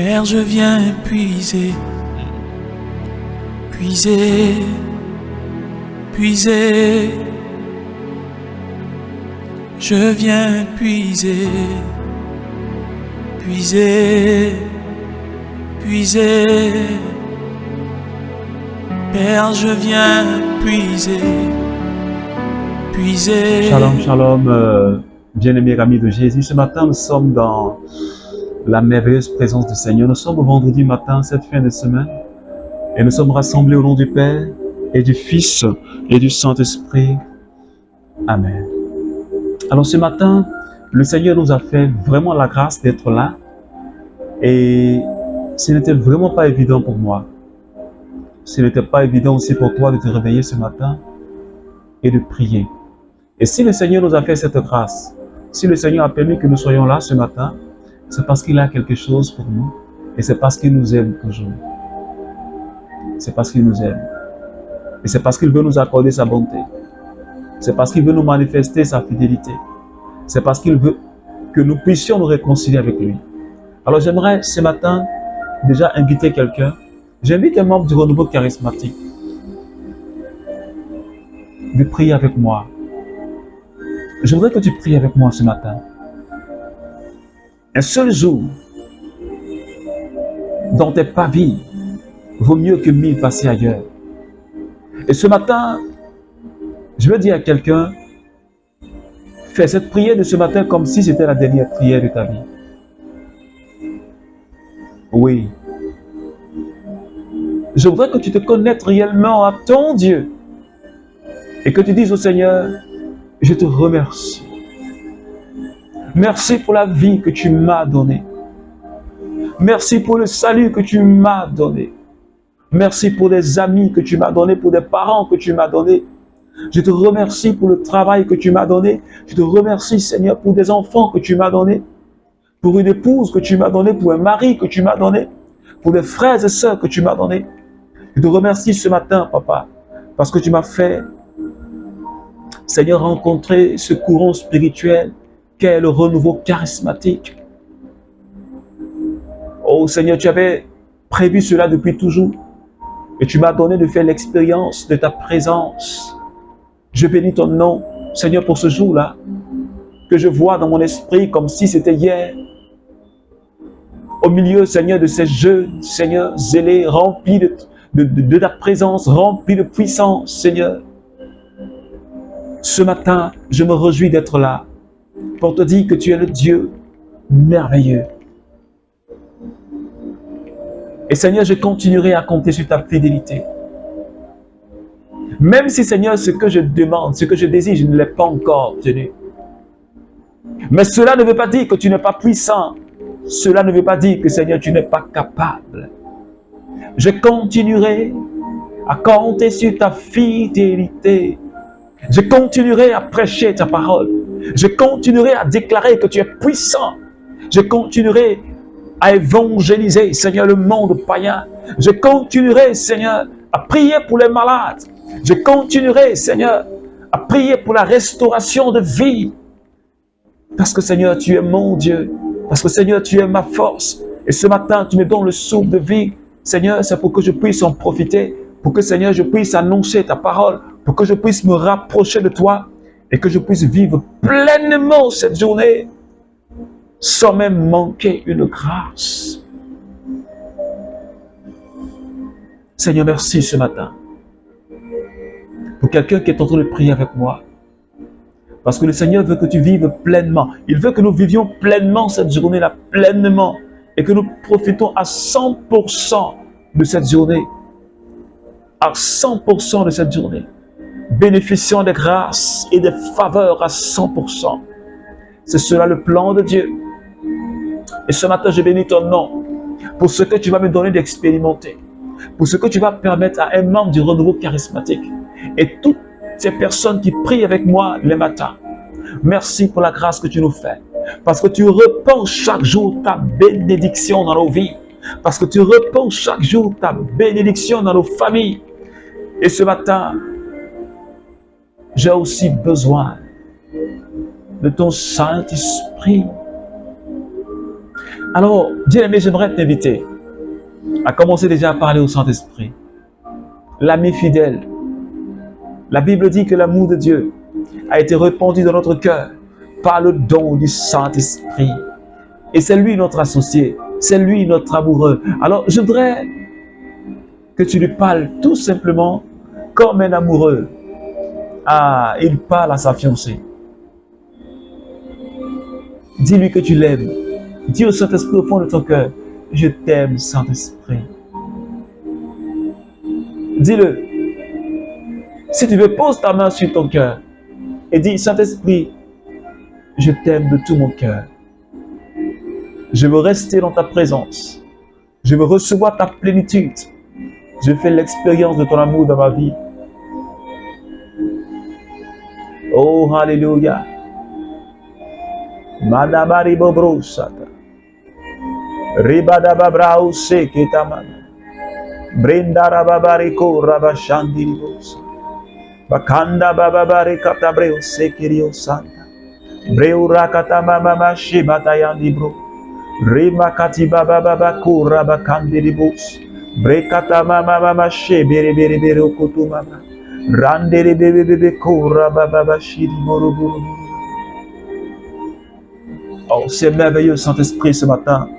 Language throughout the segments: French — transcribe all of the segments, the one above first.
Père, je viens puiser, puiser, puiser. Je viens puiser, puiser, puiser. Père, je viens puiser, puiser. Shalom, shalom, bien-aimés amis de Jésus. Ce matin, nous sommes dans la merveilleuse présence du Seigneur. Nous sommes au vendredi matin, cette fin de semaine, et nous sommes rassemblés au nom du Père et du Fils et du Saint-Esprit. Amen. Alors ce matin, le Seigneur nous a fait vraiment la grâce d'être là, et ce n'était vraiment pas évident pour moi. Ce n'était pas évident aussi pour toi de te réveiller ce matin et de prier. Et si le Seigneur nous a fait cette grâce, si le Seigneur a permis que nous soyons là ce matin, c'est parce qu'il a quelque chose pour nous et c'est parce qu'il nous aime toujours. C'est parce qu'il nous aime. Et c'est parce qu'il veut nous accorder sa bonté. C'est parce qu'il veut nous manifester sa fidélité. C'est parce qu'il veut que nous puissions nous réconcilier avec lui. Alors j'aimerais ce matin déjà inviter quelqu'un. J'invite un membre du renouveau charismatique de prier avec moi. Je voudrais que tu pries avec moi ce matin. Un seul jour dans tes pavis vaut mieux que 1000 passés ailleurs. Et ce matin, je veux dire à quelqu'un, fais cette prière de ce matin comme si c'était la dernière prière de ta vie. Oui. Je voudrais que tu te connectes réellement à ton Dieu et que tu dises au Seigneur, je te remercie. Merci pour la vie que tu m'as donnée. Merci pour le salut que tu m'as donné. Merci pour des amis que tu m'as donnés, pour des parents que tu m'as donnés. Je te remercie pour le travail que tu m'as donné. Je te remercie, Seigneur, pour des enfants que tu m'as donnés, pour une épouse que tu m'as donnée, pour un mari que tu m'as donné, pour des frères et sœurs que tu m'as donnés. Je te remercie ce matin, Papa, parce que tu m'as fait, Seigneur, rencontrer ce courant spirituel qu'est le renouveau charismatique. Oh Seigneur, tu avais prévu cela depuis toujours et tu m'as donné de faire l'expérience de ta présence. Je bénis ton nom, Seigneur, pour ce jour-là, que je vois dans mon esprit comme si c'était hier. Au milieu, Seigneur, de ces jeunes, Seigneur, zélés, remplis de ta présence, remplis de puissance, Seigneur. Ce matin, je me réjouis d'être là pour te dire que tu es le Dieu merveilleux. Et Seigneur, je continuerai à compter sur ta fidélité. Même si, Seigneur, ce que je demande, ce que je désire, je ne l'ai pas encore obtenu. Mais cela ne veut pas dire que tu n'es pas puissant. Cela ne veut pas dire que, Seigneur, tu n'es pas capable. Je continuerai à compter sur ta fidélité. Je continuerai à prêcher ta parole. Je continuerai à déclarer que tu es puissant. Je continuerai à évangéliser, Seigneur, le monde païen. Je continuerai, Seigneur, à prier pour les malades. Je continuerai, Seigneur, à prier pour la restauration de vie. Parce que, Seigneur, tu es mon Dieu. Parce que, Seigneur, tu es ma force. Et ce matin, tu me donnes le souffle de vie. Seigneur, c'est pour que je puisse en profiter. Pour que, Seigneur, je puisse annoncer ta parole. Pour que je puisse me rapprocher de toi. Et que je puisse vivre pleinement cette journée. Sans même manquer une grâce. Seigneur, merci ce matin. Pour quelqu'un qui est en train de prier avec moi. Parce que le Seigneur veut que tu vives pleinement. Il veut que nous vivions pleinement cette journée-là, pleinement. Et que nous profitons à 100% de cette journée. À 100% de cette journée. Bénéficiant des grâces et des faveurs à 100%. C'est cela le plan de Dieu. Et ce matin, je bénis ton nom pour ce que tu vas me donner d'expérimenter. Pour ce que tu vas permettre à un membre du renouveau charismatique. Et toutes ces personnes qui prient avec moi les matins. Merci pour la grâce que tu nous fais. Parce que tu répands chaque jour ta bénédiction dans nos vies. Parce que tu répands chaque jour ta bénédiction dans nos familles. Et ce matin, j'ai aussi besoin de ton Saint-Esprit. Alors, bien-aimé, j'aimerais t'inviter à commencer déjà à parler au Saint-Esprit. L'ami fidèle. La Bible dit que l'amour de Dieu a été répandu dans notre cœur par le don du Saint-Esprit. Et c'est lui notre associé, c'est lui notre amoureux. Alors, je voudrais que tu lui parles tout simplement comme un amoureux. Ah, il parle à sa fiancée. Dis-lui que tu l'aimes. Dis au Saint-Esprit au fond de ton cœur, je t'aime, Saint-Esprit. Dis-le. Si tu veux, pose ta main sur ton cœur et dis, Saint-Esprit, je t'aime de tout mon cœur. Je veux rester dans ta présence. Je veux recevoir ta plénitude. Je fais l'expérience de ton amour dans ma vie. Oh, Alléluia. Madabari bobro sata. Ribadababrao seketamana. Brindarababariko rabashandiribos. Bakanda bababare katabreo sekirio santa. Breu rakata mama shibatayandibro. Rimakati bababa kura bakandiribos. Brekata mama shibere okutumama. Randere bebe kura bababa shiriboro. Oh, c'est merveilleux, Saint-Esprit, ce matin,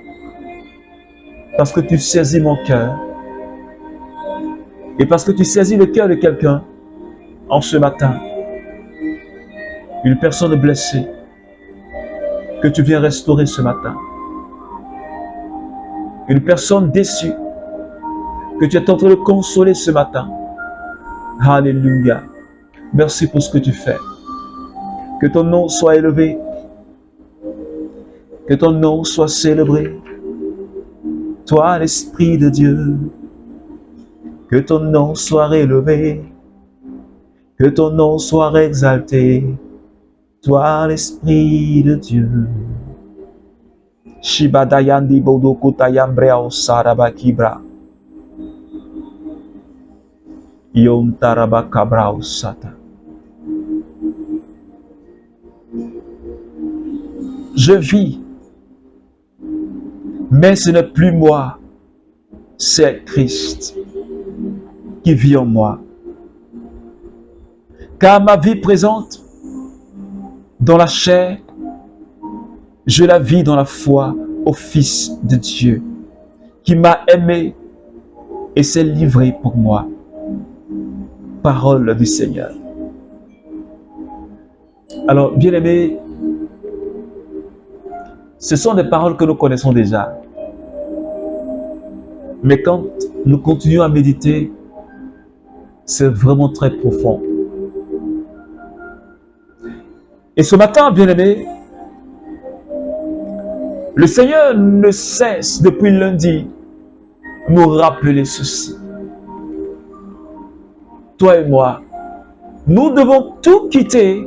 parce que tu saisis mon cœur et parce que tu saisis le cœur de quelqu'un en ce matin, une personne blessée que tu viens restaurer ce matin, une personne déçue que tu es en train de consoler ce matin. Alléluia. Merci pour ce que tu fais. Que ton nom soit élevé. Que ton nom soit célébré. Toi, l'Esprit de Dieu, que ton nom soit élevé. Que ton nom soit exalté. Toi, l'Esprit de Dieu. Shibadayandi bodokutayambreo sarabakibra. Yom tarabakabrao sata. Je vis, mais ce n'est plus moi, c'est Christ qui vit en moi. Car ma vie présente dans la chair, je la vis dans la foi au Fils de Dieu, qui m'a aimé et s'est livré pour moi. Parole du Seigneur. Alors, bien-aimés, ce sont des paroles que nous connaissons déjà. Mais quand nous continuons à méditer, c'est vraiment très profond. Et ce matin, bien-aimés, le Seigneur ne cesse depuis lundi de nous rappeler ceci. Toi et moi, nous devons tout quitter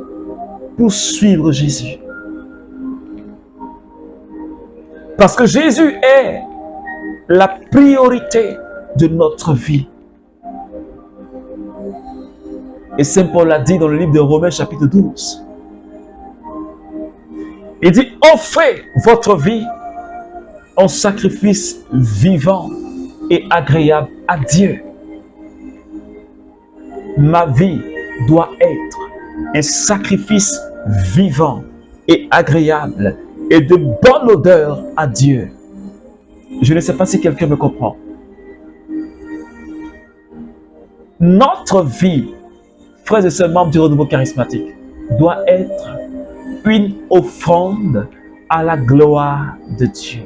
pour suivre Jésus. Parce que Jésus est la priorité de notre vie. Et Saint Paul l'a dit dans le livre de Romains chapitre 12. Il dit, offrez votre vie en sacrifice vivant et agréable à Dieu. Ma vie doit être un sacrifice vivant et agréable et de bonne odeur à Dieu. Je ne sais pas si quelqu'un me comprend. Notre vie, frères et sœurs membres du renouveau charismatique, doit être une offrande à la gloire de Dieu.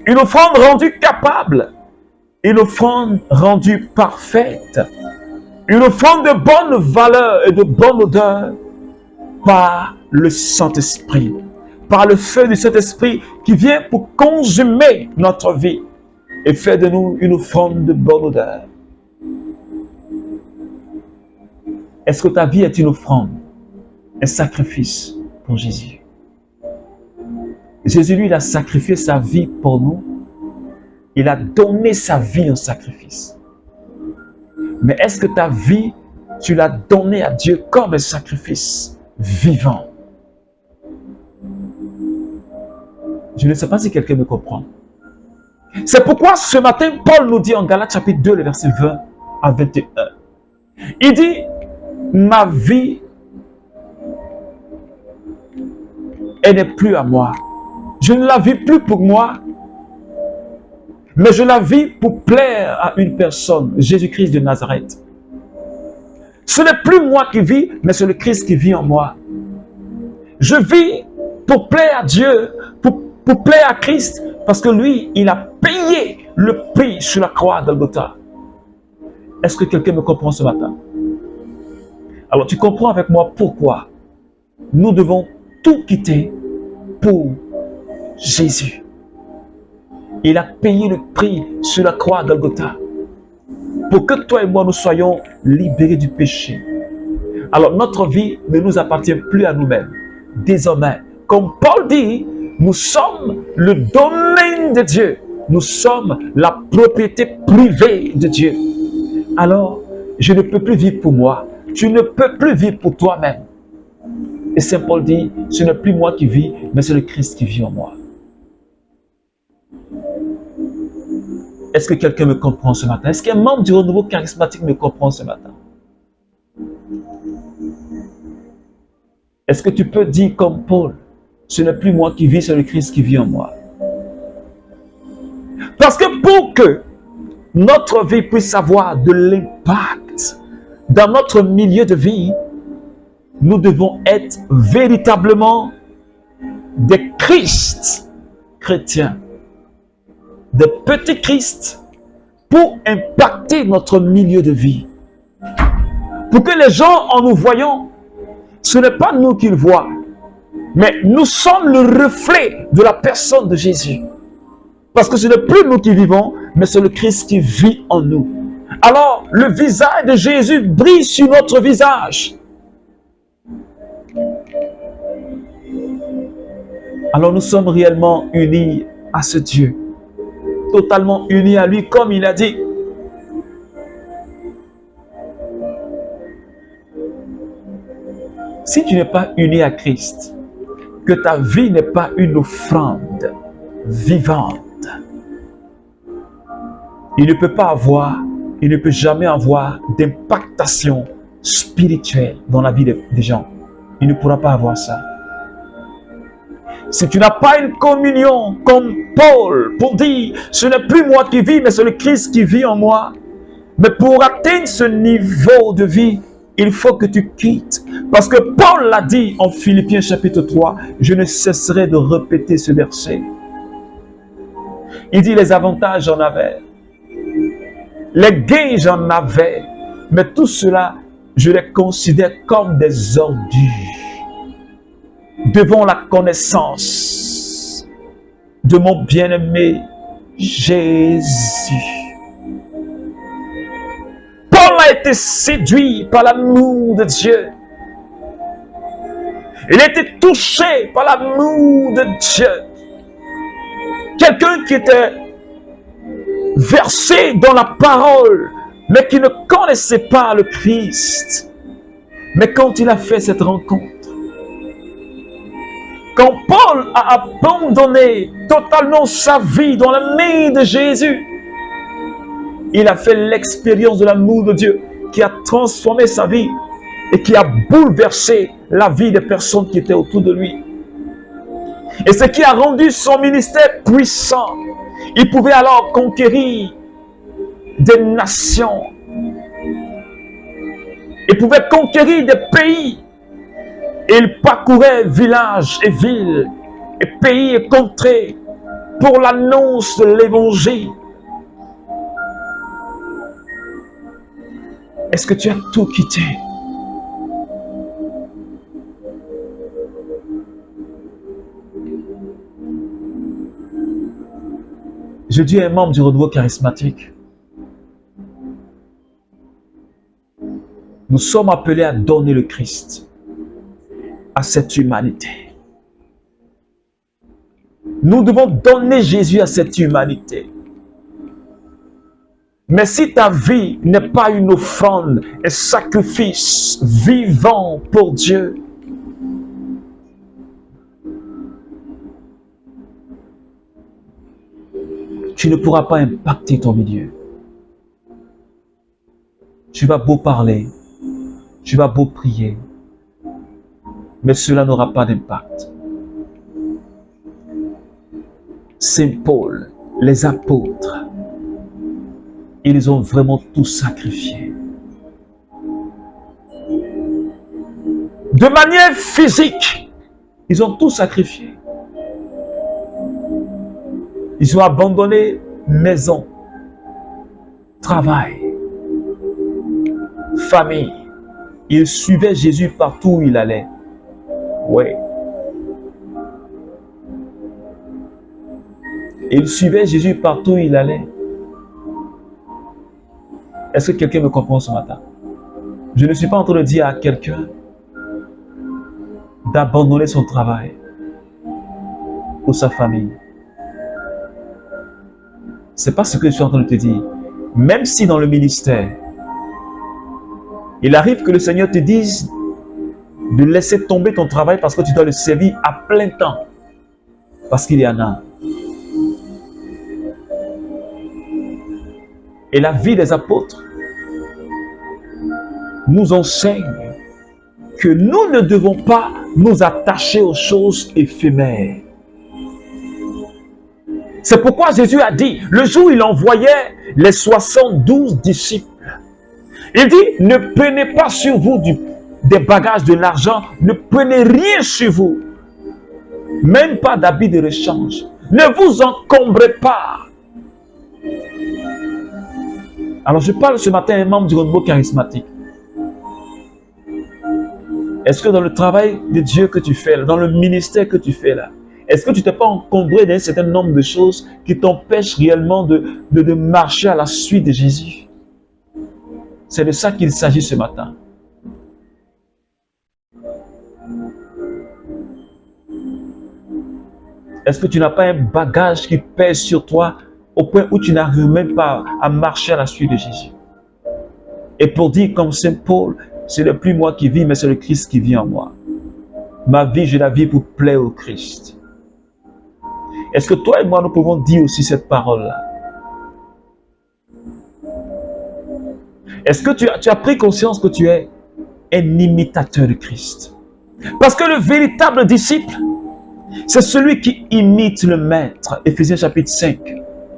Une offrande rendue capable. Une offrande rendue parfaite. Une offrande de bonne valeur et de bonne odeur par le Saint-Esprit. Par le feu du Saint-Esprit qui vient pour consumer notre vie et faire de nous une offrande de bonne odeur. Est-ce que ta vie est une offrande, un sacrifice pour Jésus? Jésus, lui, il a sacrifié sa vie pour nous. Il a donné sa vie en sacrifice. Mais est-ce que ta vie, tu l'as donnée à Dieu comme un sacrifice vivant? Je ne sais pas si quelqu'un me comprend. C'est pourquoi ce matin, Paul nous dit en Galates chapitre 2, le verset 20 à 21. Il dit, ma vie, elle n'est plus à moi. Je ne la vis plus pour moi, mais je la vis pour plaire à une personne, Jésus-Christ de Nazareth. Ce n'est plus moi qui vis, mais c'est le Christ qui vit en moi. Je vis pour plaire à Dieu, pour plaire à Christ, parce que lui, il a payé le prix sur la croix d'Golgotha. Est-ce que quelqu'un me comprend ce matin? Alors tu comprends avec moi pourquoi nous devons tout quitter pour Jésus. Il a payé le prix sur la croix d'Golgotha pour que toi et moi nous soyons libérés du péché. Alors notre vie ne nous appartient plus à nous-mêmes. Désormais, comme Paul dit, nous sommes le domaine de Dieu. Nous sommes la propriété privée de Dieu. Alors, je ne peux plus vivre pour moi. Tu ne peux plus vivre pour toi-même. Et Saint Paul dit, ce n'est plus moi qui vis, mais c'est le Christ qui vit en moi. Est-ce que quelqu'un me comprend ce matin? Est-ce qu'un membre du renouveau charismatique me comprend ce matin? Est-ce que tu peux dire comme Paul, ce n'est plus moi qui vis, c'est le Christ qui vit en moi? Parce que pour que notre vie puisse avoir de l'impact dans notre milieu de vie, nous devons être véritablement des Christ chrétiens, des petits Christ pour impacter notre milieu de vie. Pour que les gens, en nous voyant, ce n'est pas nous qu'ils voient, mais nous sommes le reflet de la personne de Jésus. Parce que ce n'est plus nous qui vivons, mais c'est le Christ qui vit en nous. Alors, le visage de Jésus brille sur notre visage. Alors, nous sommes réellement unis à ce Dieu. Totalement unis à lui, comme il a dit. Si tu n'es pas uni à Christ, que ta vie n'est pas une offrande vivante, il ne peut pas avoir, il ne peut jamais avoir d'impactation spirituelle dans la vie des gens. Il ne pourra pas avoir ça. Si tu n'as pas une communion comme Paul pour dire, ce n'est plus moi qui vis, mais c'est le Christ qui vit en moi. Mais pour atteindre ce niveau de vie, il faut que tu quittes. Parce que Paul l'a dit en Philippiens chapitre 3, je ne cesserai de répéter ce verset. Il dit, les avantages j'en avais, les gains j'en avais, mais tout cela, je les considère comme des ordures devant la connaissance de mon bien-aimé Jésus. Paul a été séduit par l'amour de Dieu. Il a été touché par l'amour de Dieu. Quelqu'un qui était versé dans la parole, mais qui ne connaissait pas le Christ. Mais quand il a fait cette rencontre, quand Paul a abandonné totalement sa vie dans la main de Jésus, il a fait l'expérience de l'amour de Dieu qui a transformé sa vie et qui a bouleversé la vie des personnes qui étaient autour de lui. Et ce qui a rendu son ministère puissant. Il pouvait alors conquérir des nations. Il pouvait conquérir des pays. Il parcourait villages et villes, et pays et contrées pour l'annonce de l'évangile. Est-ce que tu as tout quitté? Je dis à un membre du renouveau charismatique, nous sommes appelés à donner le Christ à cette humanité. Nous devons donner Jésus à cette humanité. Mais si ta vie n'est pas une offrande, un sacrifice vivant pour Dieu, tu ne pourras pas impacter ton milieu. Tu vas beau parler, tu vas beau prier, mais cela n'aura pas d'impact. Saint Paul, les apôtres, ils ont vraiment tout sacrifié. De manière physique, ils ont tout sacrifié. Ils ont abandonné maison, travail, famille. Ils suivaient Jésus partout où il allait. Oui. Ils suivaient Jésus partout où il allait. Est-ce que quelqu'un me comprend ce matin? Je ne suis pas en train de dire à quelqu'un d'abandonner son travail ou sa famille. Ce n'est pas ce que je suis en train de te dire. Même si dans le ministère, il arrive que le Seigneur te dise de laisser tomber ton travail parce que tu dois le servir à plein temps. Parce qu'il y en a. Et la vie des apôtres nous enseigne que nous ne devons pas nous attacher aux choses éphémères. C'est pourquoi Jésus a dit, le jour où il envoyait les 72 disciples, il dit, ne prenez pas sur vous des bagages, de l'argent, ne prenez rien sur vous, même pas d'habits de rechange. Ne vous encombrez pas. Alors je parle ce matin à un membre du renouveau charismatique. Est-ce que dans le travail de Dieu que tu fais, dans le ministère que tu fais là, est-ce que tu t'es pas encombré d'un certain nombre de choses qui t'empêchent réellement de marcher à la suite de Jésus? C'est de ça qu'il s'agit ce matin. Est-ce que tu n'as pas un bagage qui pèse sur toi au point où tu n'arrives même pas à marcher à la suite de Jésus? Et pour dire comme Saint Paul, ce n'est plus moi qui vis, mais c'est le Christ qui vit en moi. Ma vie, je la vis pour plaire au Christ. Est-ce que toi et moi, nous pouvons dire aussi cette parole-là? Est-ce que tu as pris conscience que tu es un imitateur de Christ? Parce que le véritable disciple, c'est celui qui imite le Maître. Éphésiens chapitre 5,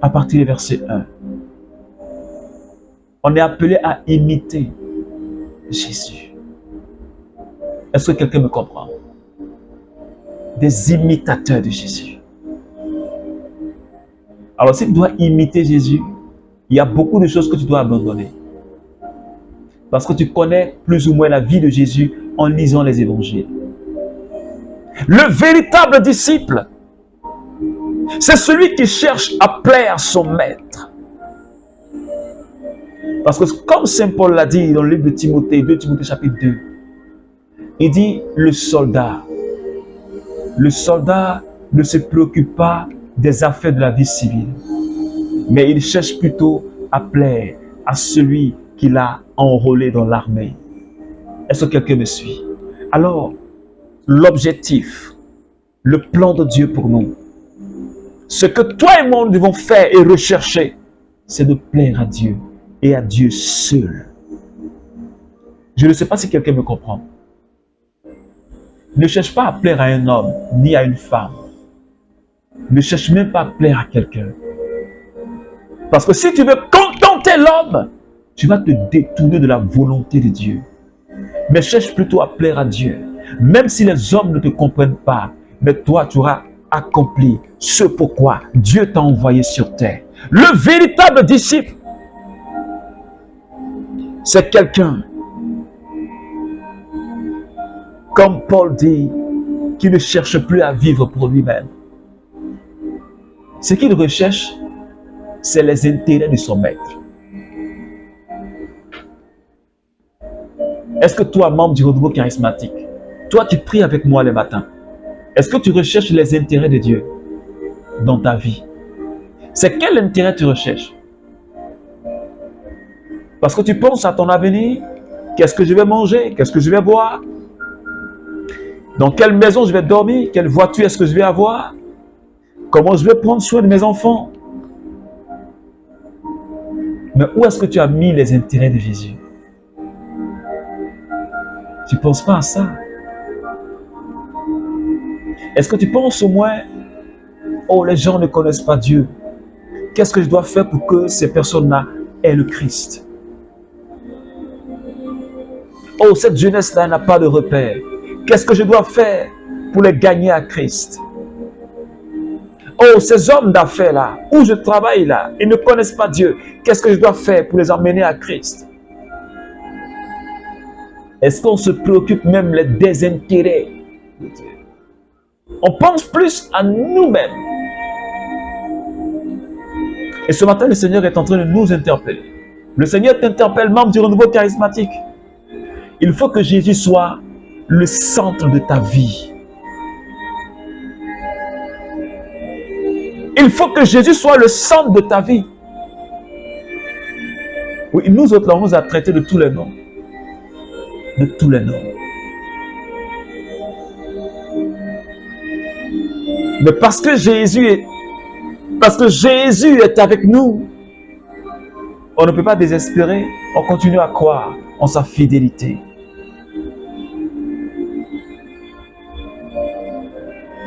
à partir du verset 1. On est appelé à imiter Jésus. Est-ce que quelqu'un me comprend? Des imitateurs de Jésus. Alors, si tu dois imiter Jésus, il y a beaucoup de choses que tu dois abandonner. Parce que tu connais plus ou moins la vie de Jésus en lisant les évangiles. Le véritable disciple, c'est celui qui cherche à plaire à son maître. Parce que comme Saint Paul l'a dit dans le livre de Timothée, 2 Timothée chapitre 2, il dit le soldat ne se préoccupe pas des affaires de la vie civile, mais il cherche plutôt à plaire à celui qu'il a enrôlé dans l'armée. Est-ce que quelqu'un me suit? Alors, l'objectif, le plan de Dieu pour nous, ce que toi et moi nous devons faire et rechercher, c'est de plaire à Dieu et à Dieu seul. Je ne sais pas si quelqu'un me comprend. Ne cherche pas à plaire à un homme ni à une femme. Ne cherche même pas à plaire à quelqu'un. Parce que si tu veux contenter l'homme, tu vas te détourner de la volonté de Dieu. Mais cherche plutôt à plaire à Dieu. Même si les hommes ne te comprennent pas, mais toi, tu auras accompli ce pourquoi Dieu t'a envoyé sur terre. Le véritable disciple, c'est quelqu'un, comme Paul dit, qui ne cherche plus à vivre pour lui-même. Ce qu'il recherche, c'est les intérêts de son maître. Est-ce que toi, membre du renouveau charismatique, toi qui pries avec moi le matin, est-ce que tu recherches les intérêts de Dieu dans ta vie? C'est quel intérêt tu recherches? Parce que tu penses à ton avenir. Qu'est-ce que je vais manger? Qu'est-ce que je vais boire? Dans quelle maison je vais dormir? Quelle voiture est-ce que je vais avoir? Comment je vais prendre soin de mes enfants? Mais où est-ce que tu as mis les intérêts de Jésus? Tu ne penses pas à ça? Est-ce que tu penses au moins, oh, les gens ne connaissent pas Dieu. Qu'est-ce que je dois faire pour que ces personnes-là aient le Christ? Oh, cette jeunesse-là n'a pas de repère. Qu'est-ce que je dois faire pour les gagner à Christ? Oh, ces hommes d'affaires-là, où je travaille là, ils ne connaissent pas Dieu. Qu'est-ce que je dois faire pour les emmener à Christ? Est-ce qu'on se préoccupe même des intérêts de Dieu? On pense plus à nous-mêmes. Et ce matin, le Seigneur est en train de nous interpeller. Le Seigneur t'interpelle, membre du renouveau charismatique. Il faut que Jésus soit le centre de ta vie. Il faut que Jésus soit le centre de ta vie. Oui, nous autres, là, on nous a traités de tous les noms. De tous les noms. Mais parce que Jésus est avec nous, on ne peut pas désespérer. On continue à croire en sa fidélité.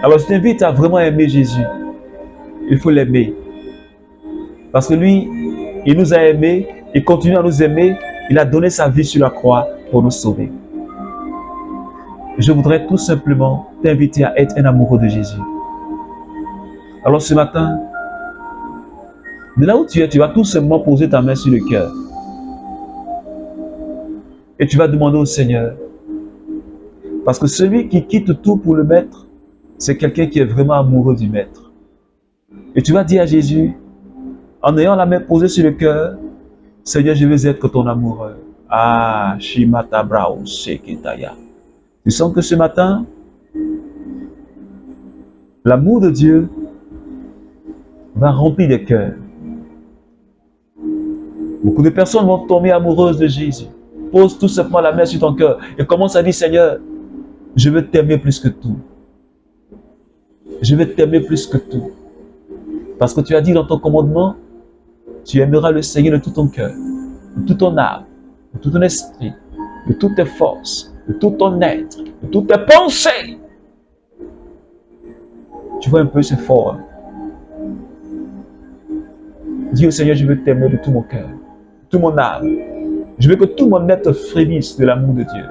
Alors je t'invite à vraiment aimer Jésus. Il faut l'aimer. Parce que lui, il nous a aimés, il continue à nous aimer, il a donné sa vie sur la croix pour nous sauver. Je voudrais tout simplement t'inviter à être un amoureux de Jésus. Alors ce matin, de là où tu es, tu vas tout simplement poser ta main sur le cœur. Et tu vas demander au Seigneur. Parce que celui qui quitte tout pour le Maître, c'est quelqu'un qui est vraiment amoureux du Maître. Et tu vas dire à Jésus, en ayant la main posée sur le cœur, Seigneur, je veux être ton amoureux. Ah, Shimata Brao Seketaya. Tu sens que ce matin, l'amour de Dieu va remplir les cœurs. Beaucoup de personnes vont tomber amoureuses de Jésus. Pose tout simplement la main sur ton cœur et commence à dire, Seigneur, je veux t'aimer plus que tout. Je veux t'aimer plus que tout. Parce que tu as dit dans ton commandement, tu aimeras le Seigneur de tout ton cœur, de toute ton âme, de tout ton esprit, de toutes tes forces, de tout ton être, de toutes tes pensées. Tu vois un peu, c'est fort. Hein? Dis au Seigneur, je veux t'aimer de tout mon cœur, de toute mon âme. Je veux que tout mon être frémisse de l'amour de Dieu.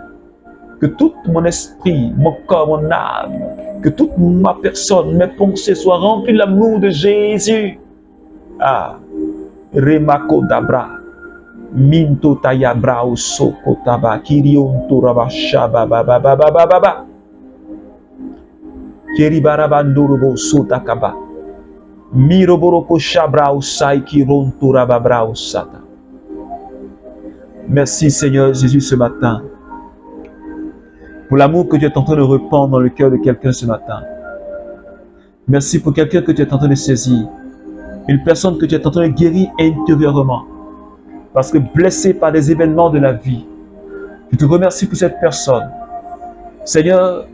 Que tout mon esprit, mon corps, mon âme, que toute ma personne, mes pensées soient remplies de l'amour de Jésus. Ah, Remako Dabra, Minto Tayabra Osoko Taba, Kirion Toraba Shaba Baba Baba Baba, Kiribarabandorobo Sotakaba, Miroboroko Shabra Osai Kiron Toraba Bra Osata. Merci Seigneur Jésus ce matin. Pour l'amour que tu es en train de répandre dans le cœur de quelqu'un ce matin. Merci pour quelqu'un que tu es en train de saisir. Une personne que tu es en train de guérir intérieurement. Parce que blessé par des événements de la vie. Je te remercie pour cette personne. Seigneur,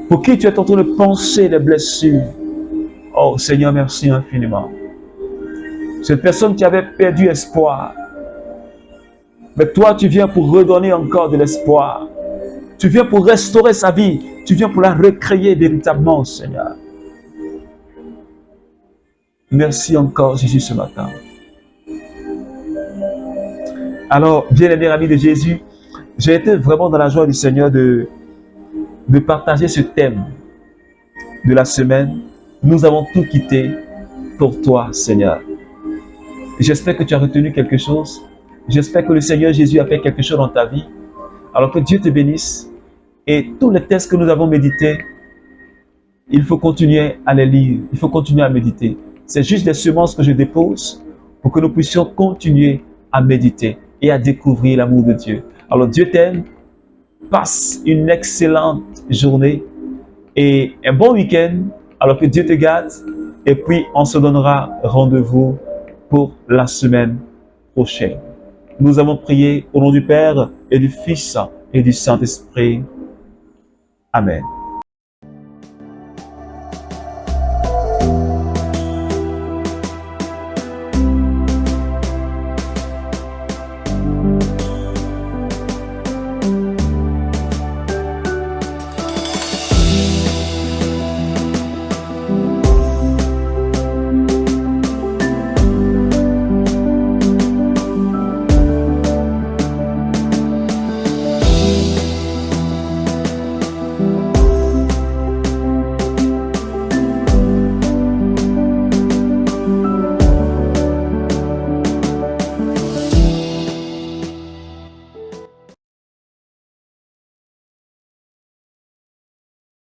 pour qui tu es en train de penser les blessures. Oh Seigneur, merci infiniment. Cette personne qui avait perdu espoir. Mais toi, tu viens pour redonner encore de l'espoir. Tu viens pour restaurer sa vie. Tu viens pour la recréer véritablement, Seigneur. Merci encore, Jésus, ce matin. Alors, bien-aimés amis de Jésus, j'ai été vraiment dans la joie du Seigneur de partager ce thème de la semaine. Nous avons tout quitté pour toi, Seigneur. J'espère que tu as retenu quelque chose. J'espère que le Seigneur Jésus a fait quelque chose dans ta vie. Alors que Dieu te bénisse. Et tous les textes que nous avons médités, il faut continuer à les lire. Il faut continuer à méditer. C'est juste des semences que je dépose pour que nous puissions continuer à méditer et à découvrir l'amour de Dieu. Alors Dieu t'aime. Passe une excellente journée et un bon week-end. Alors que Dieu te garde. Et puis on se donnera rendez-vous pour la semaine prochaine. Nous avons prié au nom du Père et du Fils et du Saint-Esprit. Amen.